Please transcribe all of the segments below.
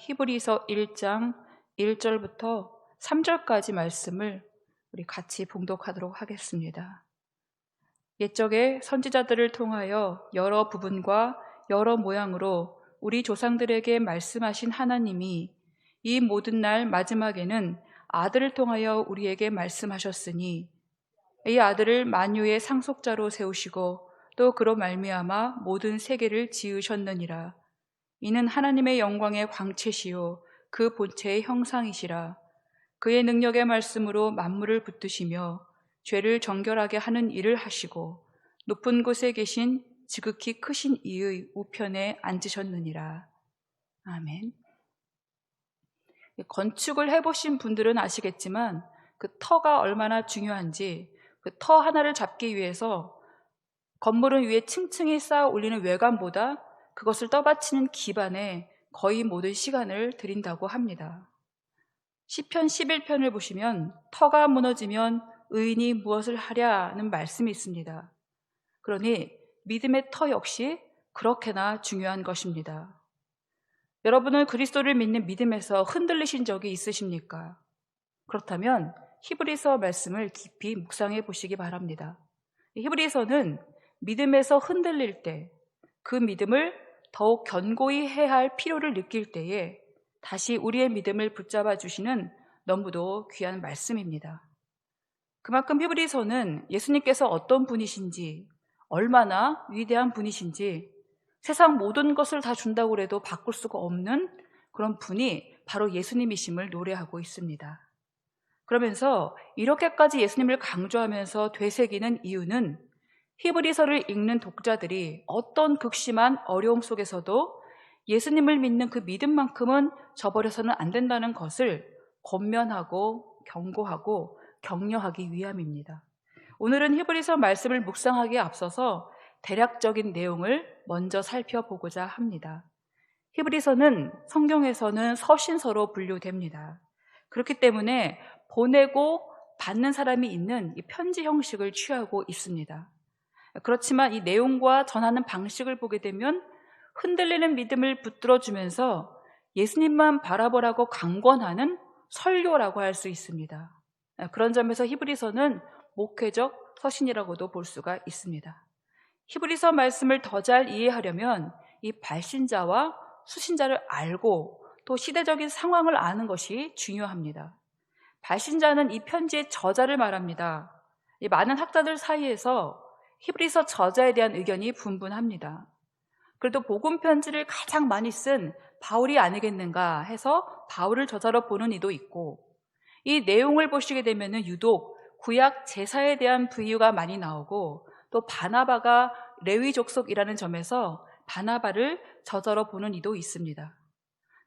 히브리서 1장 1절부터 3절까지 말씀을 우리 같이 봉독하도록 하겠습니다. 옛적에 선지자들을 통하여 여러 부분과 여러 모양으로 우리 조상들에게 말씀하신 하나님이 이 모든 날 마지막에는 아들을 통하여 우리에게 말씀하셨으니 이 아들을 만유의 상속자로 세우시고 또 그로 말미암아 모든 세계를 지으셨느니라. 이는 하나님의 영광의 광채시요 그 본체의 형상이시라. 그의 능력의 말씀으로 만물을 붙드시며 죄를 정결하게 하는 일을 하시고 높은 곳에 계신 지극히 크신 이의 우편에 앉으셨느니라. 아멘. 건축을 해보신 분들은 아시겠지만 그 터가 얼마나 중요한지, 그 터 하나를 잡기 위해서 건물은 위에 층층이 쌓아 올리는 외관보다 그것을 떠받치는 기반에 거의 모든 시간을 들인다고 합니다. 시편 11편을 보시면 터가 무너지면 의인이 무엇을 하랴는 말씀이 있습니다. 그러니 믿음의 터 역시 그렇게나 중요한 것입니다. 여러분은 그리스도를 믿는 믿음에서 흔들리신 적이 있으십니까? 그렇다면 히브리서 말씀을 깊이 묵상해 보시기 바랍니다. 히브리서는 믿음에서 흔들릴 때 그 믿음을 더욱 견고히 해야 할 필요를 느낄 때에 다시 우리의 믿음을 붙잡아 주시는 너무도 귀한 말씀입니다. 그만큼 히브리서는 예수님께서 어떤 분이신지, 얼마나 위대한 분이신지, 세상 모든 것을 다 준다고 해도 바꿀 수가 없는 그런 분이 바로 예수님이심을 노래하고 있습니다. 그러면서 이렇게까지 예수님을 강조하면서 되새기는 이유는 히브리서를 읽는 독자들이 어떤 극심한 어려움 속에서도 예수님을 믿는 그 믿음만큼은 저버려서는 안 된다는 것을 권면하고 경고하고 격려하기 위함입니다. 오늘은 히브리서 말씀을 묵상하기에 앞서서 대략적인 내용을 먼저 살펴보고자 합니다. 히브리서는 성경에서는 서신서로 분류됩니다. 그렇기 때문에 보내고 받는 사람이 있는 이 편지 형식을 취하고 있습니다. 그렇지만 이 내용과 전하는 방식을 보게 되면 흔들리는 믿음을 붙들어주면서 예수님만 바라보라고 강권하는 설교라고 할 수 있습니다. 그런 점에서 히브리서는 목회적 서신이라고도 볼 수가 있습니다. 히브리서 말씀을 더 잘 이해하려면 이 발신자와 수신자를 알고 또 시대적인 상황을 아는 것이 중요합니다. 발신자는 이 편지의 저자를 말합니다. 이 많은 학자들 사이에서 히브리서 저자에 대한 의견이 분분합니다. 그래도 복음 편지를 가장 많이 쓴 바울이 아니겠는가 해서 바울을 저자로 보는 이도 있고, 이 내용을 보시게 되면 유독 구약 제사에 대한 부유가 많이 나오고 또 바나바가 레위 족속이라는 점에서 바나바를 저자로 보는 이도 있습니다.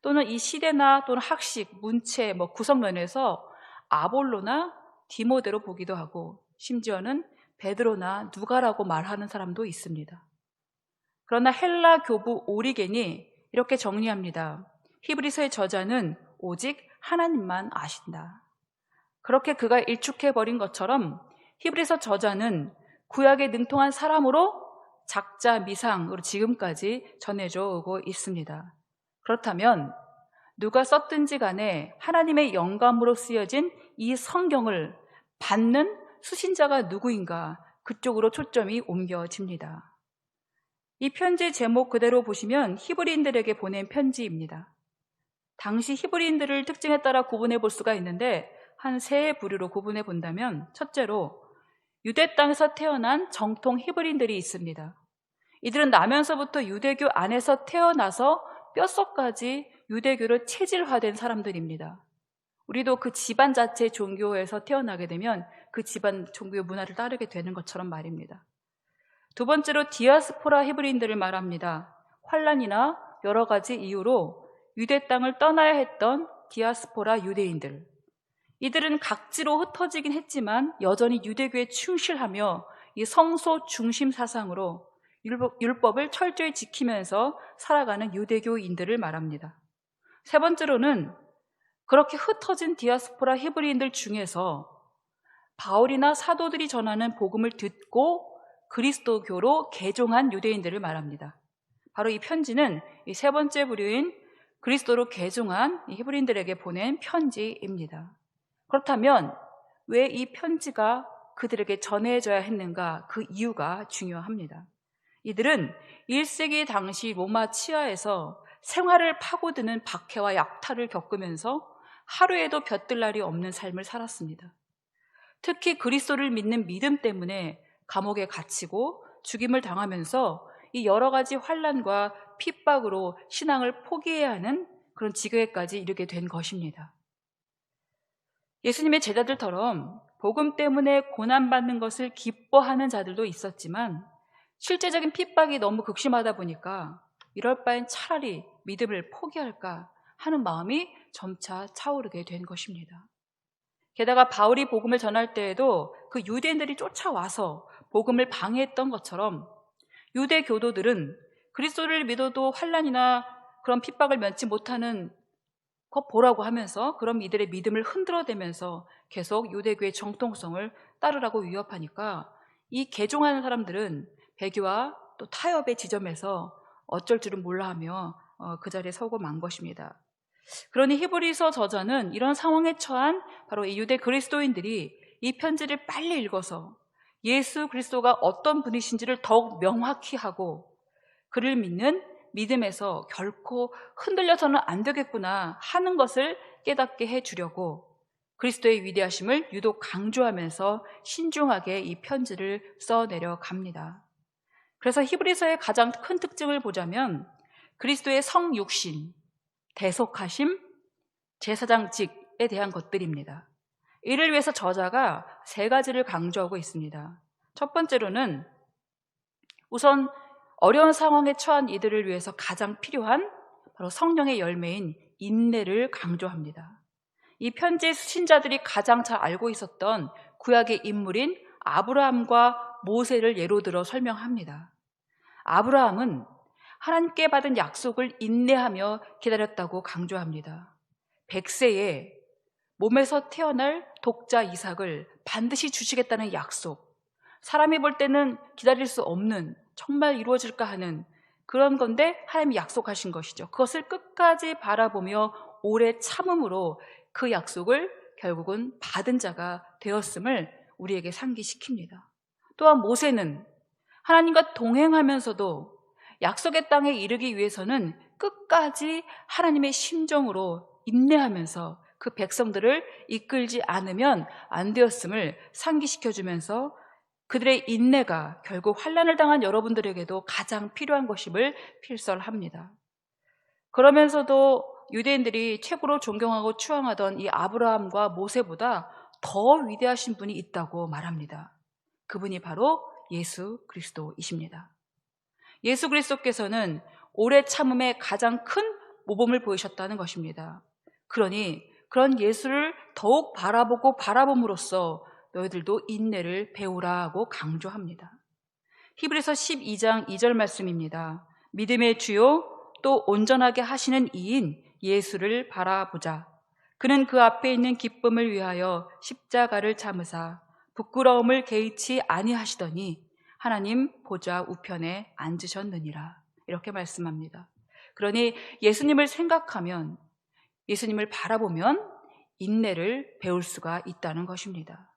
또는 이 시대나 또는 학식, 문체, 구성면에서 아볼로나 디모데로 보기도 하고 심지어는 베드로나 누가라고 말하는 사람도 있습니다. 그러나 헬라 교부 오리겐이 이렇게 정리합니다. 히브리서의 저자는 오직 하나님만 아신다. 그렇게 그가 일축해버린 것처럼 히브리서 저자는 구약에 능통한 사람으로 작자 미상으로 지금까지 전해져 오고 있습니다. 그렇다면 누가 썼든지 간에 하나님의 영감으로 쓰여진 이 성경을 받는 수신자가 누구인가, 그쪽으로 초점이 옮겨집니다. 이 편지 제목 그대로 보시면 히브리인들에게 보낸 편지입니다. 당시 히브리인들을 특징에 따라 구분해 볼 수가 있는데 한 세 부류로 구분해 본다면, 첫째로 유대 땅에서 태어난 정통 히브리인들이 있습니다. 이들은 나면서부터 유대교 안에서 태어나서 뼛속까지 유대교로 체질화된 사람들입니다. 우리도 그 집안 자체의 종교에서 태어나게 되면 그 집안 종교의 문화를 따르게 되는 것처럼 말입니다. 두 번째로 디아스포라 히브리인들을 말합니다. 환란이나 여러 가지 이유로 유대 땅을 떠나야 했던 디아스포라 유대인들. 이들은 각지로 흩어지긴 했지만 여전히 유대교에 충실하며 이 성소 중심 사상으로 율법을 철저히 지키면서 살아가는 유대교인들을 말합니다. 세 번째로는 그렇게 흩어진 디아스포라 히브리인들 중에서 바울이나 사도들이 전하는 복음을 듣고 그리스도교로 개종한 유대인들을 말합니다. 바로 이 편지는 이 세 번째 부류인 그리스도로 개종한 히브리인들에게 보낸 편지입니다. 그렇다면 왜 이 편지가 그들에게 전해져야 했는가? 그 이유가 중요합니다. 이들은 1세기 당시 로마 치하에서 생활을 파고드는 박해와 약탈을 겪으면서 하루에도 볕들 날이 없는 삶을 살았습니다. 특히 그리스도를 믿는 믿음 때문에 감옥에 갇히고 죽임을 당하면서 이 여러 가지 환난과 핍박으로 신앙을 포기해야 하는 그런 지경에까지 이르게 된 것입니다. 예수님의 제자들처럼 복음 때문에 고난받는 것을 기뻐하는 자들도 있었지만 실제적인 핍박이 너무 극심하다 보니까 이럴 바엔 차라리 믿음을 포기할까 하는 마음이 점차 차오르게 된 것입니다. 게다가 바울이 복음을 전할 때에도 그 유대인들이 쫓아와서 복음을 방해했던 것처럼 유대 교도들은 그리스도를 믿어도 환난이나 그런 핍박을 면치 못하는 것 보라고 하면서 그럼 이들의 믿음을 흔들어대면서 계속 유대교의 정통성을 따르라고 위협하니까 이 개종하는 사람들은 배교와 또 타협의 지점에서 어쩔 줄은 몰라 하며 그 자리에 서고 만 것입니다. 그러니 히브리서 저자는 이런 상황에 처한 바로 이 유대 그리스도인들이 이 편지를 빨리 읽어서 예수 그리스도가 어떤 분이신지를 더욱 명확히 하고 그를 믿는 믿음에서 결코 흔들려서는 안 되겠구나 하는 것을 깨닫게 해주려고 그리스도의 위대하심을 유독 강조하면서 신중하게 이 편지를 써내려 갑니다. 그래서 히브리서의 가장 큰 특징을 보자면 그리스도의 성육신, 대속하심, 제사장직에 대한 것들입니다. 이를 위해서 저자가 세 가지를 강조하고 있습니다. 첫 번째로는 우선 어려운 상황에 처한 이들을 위해서 가장 필요한 바로 성령의 열매인 인내를 강조합니다. 이 편지의 신자들이 가장 잘 알고 있었던 구약의 인물인 아브라함과 모세를 예로 들어 설명합니다. 아브라함은 하나님께 받은 약속을 인내하며 기다렸다고 강조합니다. 100세에 몸에서 태어날 독자 이삭을 반드시 주시겠다는 약속, 사람이 볼 때는 기다릴 수 없는 정말 이루어질까 하는 그런 건데 하나님이 약속하신 것이죠. 그것을 끝까지 바라보며 오래 참음으로 그 약속을 결국은 받은 자가 되었음을 우리에게 상기시킵니다. 또한 모세는 하나님과 동행하면서도 약속의 땅에 이르기 위해서는 끝까지 하나님의 심정으로 인내하면서 그 백성들을 이끌지 않으면 안 되었음을 상기시켜주면서 그들의 인내가 결국 환난을 당한 여러분들에게도 가장 필요한 것임을 필설합니다. 그러면서도 유대인들이 최고로 존경하고 추앙하던 이 아브라함과 모세보다 더 위대하신 분이 있다고 말합니다. 그분이 바로 예수 그리스도이십니다. 예수 그리스도께서는 오래 참음의 가장 큰 모범을 보이셨다는 것입니다. 그러니 그런 예수를 더욱 바라보고 바라봄으로써 너희들도 인내를 배우라고 강조합니다. 히브리서 12장 2절 말씀입니다. 믿음의 주요 또 온전하게 하시는 이인 예수를 바라보자. 그는 그 앞에 있는 기쁨을 위하여 십자가를 참으사 부끄러움을 개의치 아니하시더니 하나님 보좌 우편에 앉으셨느니라. 이렇게 말씀합니다. 그러니 예수님을 생각하면, 예수님을 바라보면 인내를 배울 수가 있다는 것입니다.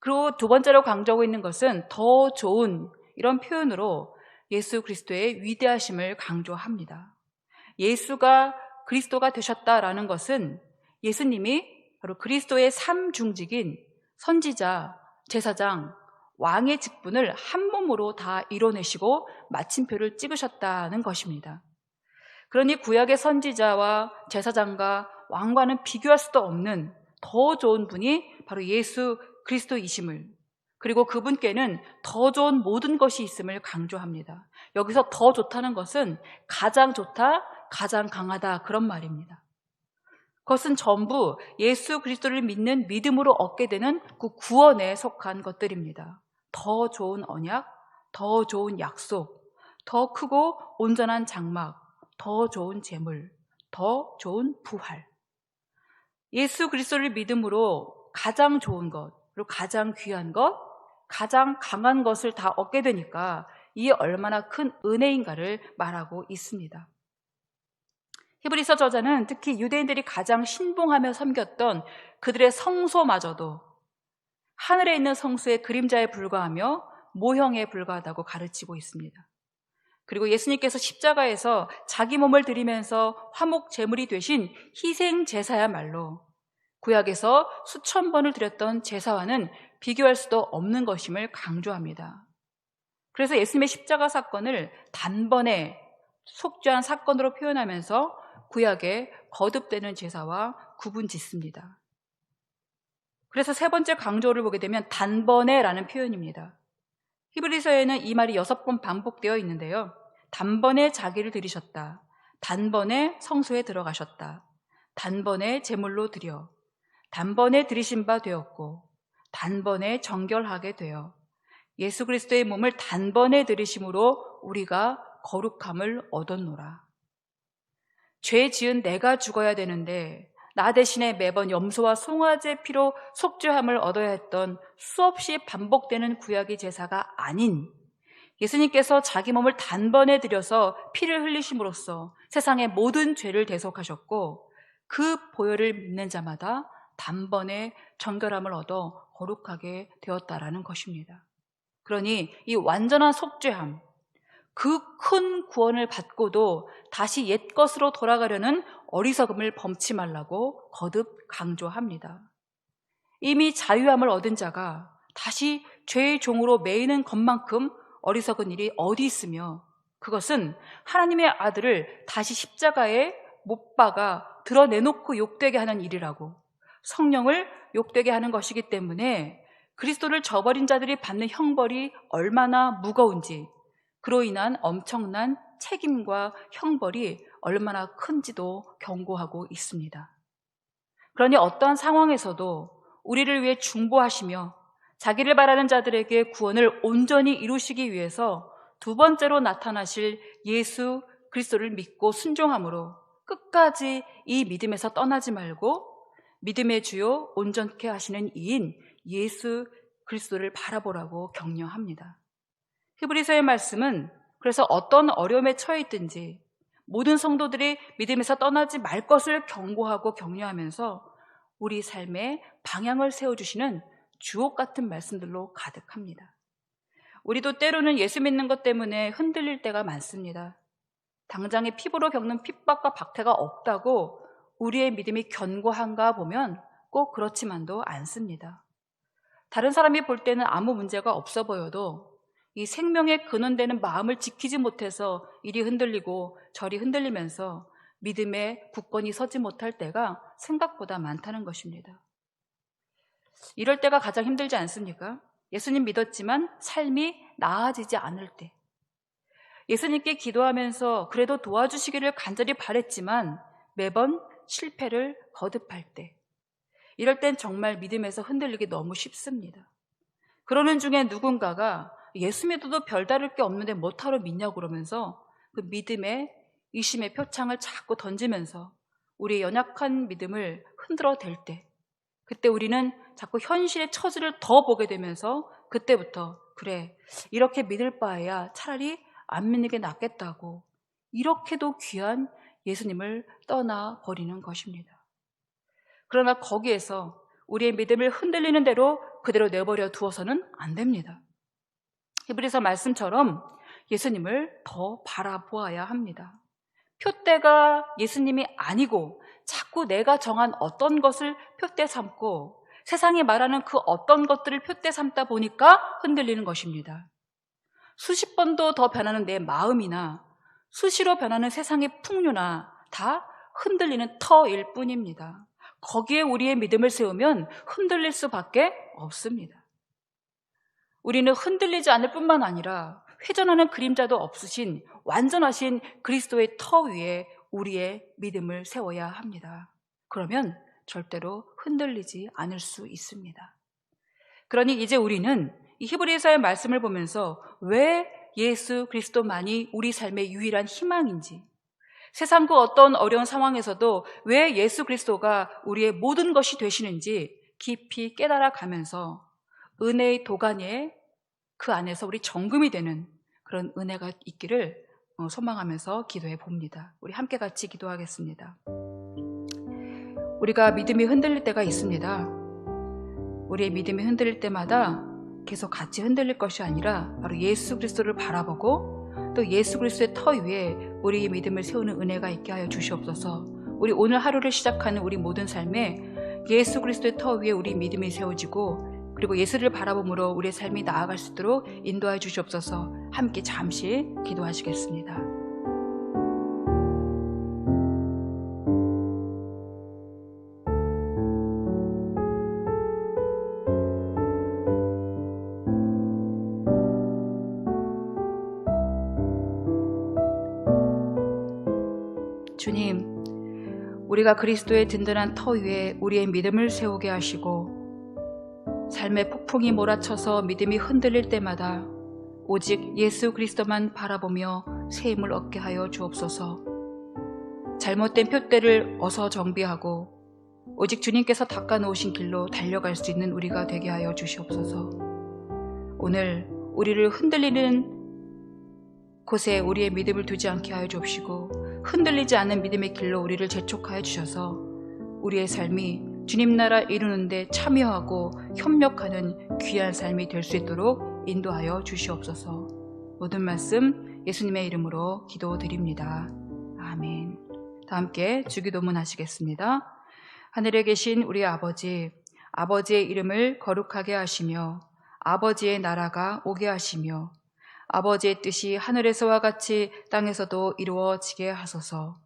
그리고 두 번째로 강조하고 있는 것은 더 좋은 이런 표현으로 예수 그리스도의 위대하심을 강조합니다. 예수가 그리스도가 되셨다라는 것은 예수님이 바로 그리스도의 삼중직인 선지자, 제사장, 왕의 직분을 한 몸으로 다 이뤄내시고 마침표를 찍으셨다는 것입니다. 그러니 구약의 선지자와 제사장과 왕과는 비교할 수도 없는 더 좋은 분이 바로 예수 그리스도이심을, 그리고 그분께는 더 좋은 모든 것이 있음을 강조합니다. 여기서 더 좋다는 것은 가장 좋다, 가장 강하다 그런 말입니다. 그것은 전부 예수 그리스도를 믿는 믿음으로 얻게 되는 그 구원에 속한 것들입니다. 더 좋은 언약, 더 좋은 약속, 더 크고 온전한 장막, 더 좋은 재물, 더 좋은 부활. 예수 그리스도를 믿음으로 가장 좋은 것, 그리고 가장 귀한 것, 가장 강한 것을 다 얻게 되니까 이게 얼마나 큰 은혜인가를 말하고 있습니다. 히브리서 저자는 특히 유대인들이 가장 신봉하며 섬겼던 그들의 성소마저도 하늘에 있는 성소의 그림자에 불과하며 모형에 불과하다고 가르치고 있습니다. 그리고 예수님께서 십자가에서 자기 몸을 드리면서 화목 제물이 되신 희생 제사야말로 구약에서 수천 번을 드렸던 제사와는 비교할 수도 없는 것임을 강조합니다. 그래서 예수님의 십자가 사건을 단번에 속죄한 사건으로 표현하면서 구약의 거듭되는 제사와 구분 짓습니다. 그래서 세 번째 강조를 보게 되면 단번에라는 표현입니다. 히브리서에는 이 말이 6번 반복되어 있는데요. 단번에 자기를 드리셨다. 단번에 성소에 들어가셨다. 단번에 제물로 드려. 단번에 드리신 바 되었고 단번에 정결하게 되어 예수 그리스도의 몸을 단번에 드리심으로 우리가 거룩함을 얻었노라. 죄 지은 내가 죽어야 되는데 나 대신에 매번 염소와 송아지의 피로 속죄함을 얻어야 했던 수없이 반복되는 구약의 제사가 아닌 예수님께서 자기 몸을 단번에 들여서 피를 흘리심으로써 세상의 모든 죄를 대속하셨고 그 보혈을 믿는 자마다 단번에 정결함을 얻어 거룩하게 되었다라는 것입니다. 그러니 이 완전한 속죄함, 그 큰 구원을 받고도 다시 옛 것으로 돌아가려는 어리석음을 범치 말라고 거듭 강조합니다. 이미 자유함을 얻은 자가 다시 죄의 종으로 매이는 것만큼 어리석은 일이 어디 있으며 그것은 하나님의 아들을 다시 십자가에 못 박아 드러내놓고 욕되게 하는 일이라고 성령을 욕되게 하는 것이기 때문에 그리스도를 저버린 자들이 받는 형벌이 얼마나 무거운지 그로 인한 엄청난 책임과 형벌이 얼마나 큰지도 경고하고 있습니다. 그러니 어떠한 상황에서도 우리를 위해 중보하시며 자기를 바라는 자들에게 구원을 온전히 이루시기 위해서 두 번째로 나타나실 예수 그리스도를 믿고 순종함으로 끝까지 이 믿음에서 떠나지 말고 믿음의 주요 온전케 하시는 이인 예수 그리스도를 바라보라고 격려합니다. 히브리서의 말씀은 그래서 어떤 어려움에 처해 있든지 모든 성도들이 믿음에서 떠나지 말 것을 경고하고 격려하면서 우리 삶의 방향을 세워주시는 주옥 같은 말씀들로 가득합니다. 우리도 때로는 예수 믿는 것 때문에 흔들릴 때가 많습니다. 당장의 피부로 겪는 핍박과 박해가 없다고 우리의 믿음이 견고한가 보면 꼭 그렇지만도 않습니다. 다른 사람이 볼 때는 아무 문제가 없어 보여도 이 생명의 근원되는 마음을 지키지 못해서 이리 흔들리고 저리 흔들리면서 믿음에 굳건히 서지 못할 때가 생각보다 많다는 것입니다. 이럴 때가 가장 힘들지 않습니까? 예수님 믿었지만 삶이 나아지지 않을 때, 예수님께 기도하면서 그래도 도와주시기를 간절히 바랬지만 매번 실패를 거듭할 때, 이럴 땐 정말 믿음에서 흔들리기 너무 쉽습니다. 그러는 중에 누군가가 예수 믿어도 별다를 게 없는데 뭐하러 믿냐고 그러면서 그 믿음의 의심의 표창을 자꾸 던지면서 우리의 연약한 믿음을 흔들어 댈 때, 그때 우리는 자꾸 현실의 처지를 더 보게 되면서 그때부터 그래, 이렇게 믿을 바에야 차라리 안 믿는 게 낫겠다고 이렇게도 귀한 예수님을 떠나버리는 것입니다. 그러나 거기에서 우리의 믿음을 흔들리는 대로 그대로 내버려 두어서는 안 됩니다. 히브리서 말씀처럼 예수님을 더 바라보아야 합니다. 표대가 예수님이 아니고 자꾸 내가 정한 어떤 것을 표대 삼고 세상이 말하는 그 어떤 것들을 표대 삼다 보니까 흔들리는 것입니다. 수십 번도 더 변하는 내 마음이나 수시로 변하는 세상의 풍류나 다 흔들리는 터일 뿐입니다. 거기에 우리의 믿음을 세우면 흔들릴 수밖에 없습니다. 우리는 흔들리지 않을 뿐만 아니라 회전하는 그림자도 없으신 완전하신 그리스도의 터 위에 우리의 믿음을 세워야 합니다. 그러면 절대로 흔들리지 않을 수 있습니다. 그러니 이제 우리는 이 히브리서의 말씀을 보면서 왜 예수 그리스도만이 우리 삶의 유일한 희망인지, 세상 그 어떤 어려운 상황에서도 왜 예수 그리스도가 우리의 모든 것이 되시는지 깊이 깨달아가면서 은혜의 도가니에 그 안에서 우리 정금이 되는 그런 은혜가 있기를 소망하면서 기도해 봅니다. 우리 함께 같이 기도하겠습니다. 우리가 믿음이 흔들릴 때가 있습니다. 우리의 믿음이 흔들릴 때마다 계속 같이 흔들릴 것이 아니라 바로 예수 그리스도를 바라보고 또 예수 그리스도의 터 위에 우리의 믿음을 세우는 은혜가 있게 하여 주시옵소서. 우리 오늘 하루를 시작하는 우리 모든 삶에 예수 그리스도의 터 위에 우리 믿음이 세워지고 그리고 예수를 바라봄으로 우리의 삶이 나아갈 수 있도록 인도하여 주시옵소서. 함께 잠시 기도하시겠습니다. 주님, 우리가 그리스도의 든든한 터 위에 우리의 믿음을 세우게 하시고 삶의 폭풍이 몰아쳐서 믿음이 흔들릴 때마다 오직 예수 그리스도만 바라보며 새 힘을 얻게 하여 주옵소서. 잘못된 표대를 어서 정비하고 오직 주님께서 닦아놓으신 길로 달려갈 수 있는 우리가 되게 하여 주시옵소서. 오늘 우리를 흔들리는 곳에 우리의 믿음을 두지 않게 하여 주옵시고 흔들리지 않는 믿음의 길로 우리를 재촉하여 주셔서 우리의 삶이 주님 나라 이루는데 참여하고 협력하는 귀한 삶이 될 수 있도록 인도하여 주시옵소서. 모든 말씀 예수님의 이름으로 기도드립니다. 아멘. 다 함께 주기도문 하시겠습니다. 하늘에 계신 우리 아버지, 아버지의 이름을 거룩하게 하시며 아버지의 나라가 오게 하시며 아버지의 뜻이 하늘에서와 같이 땅에서도 이루어지게 하소서.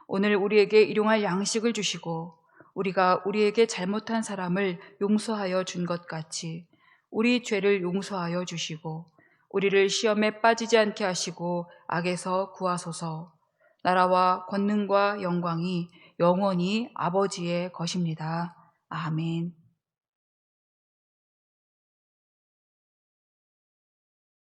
오늘 우리에게 일용할 양식을 주시고 우리가 우리에게 잘못한 사람을 용서하여 준 것 같이 우리 죄를 용서하여 주시고 우리를 시험에 빠지지 않게 하시고 악에서 구하소서. 나라와 권능과 영광이 영원히 아버지의 것입니다. 아멘.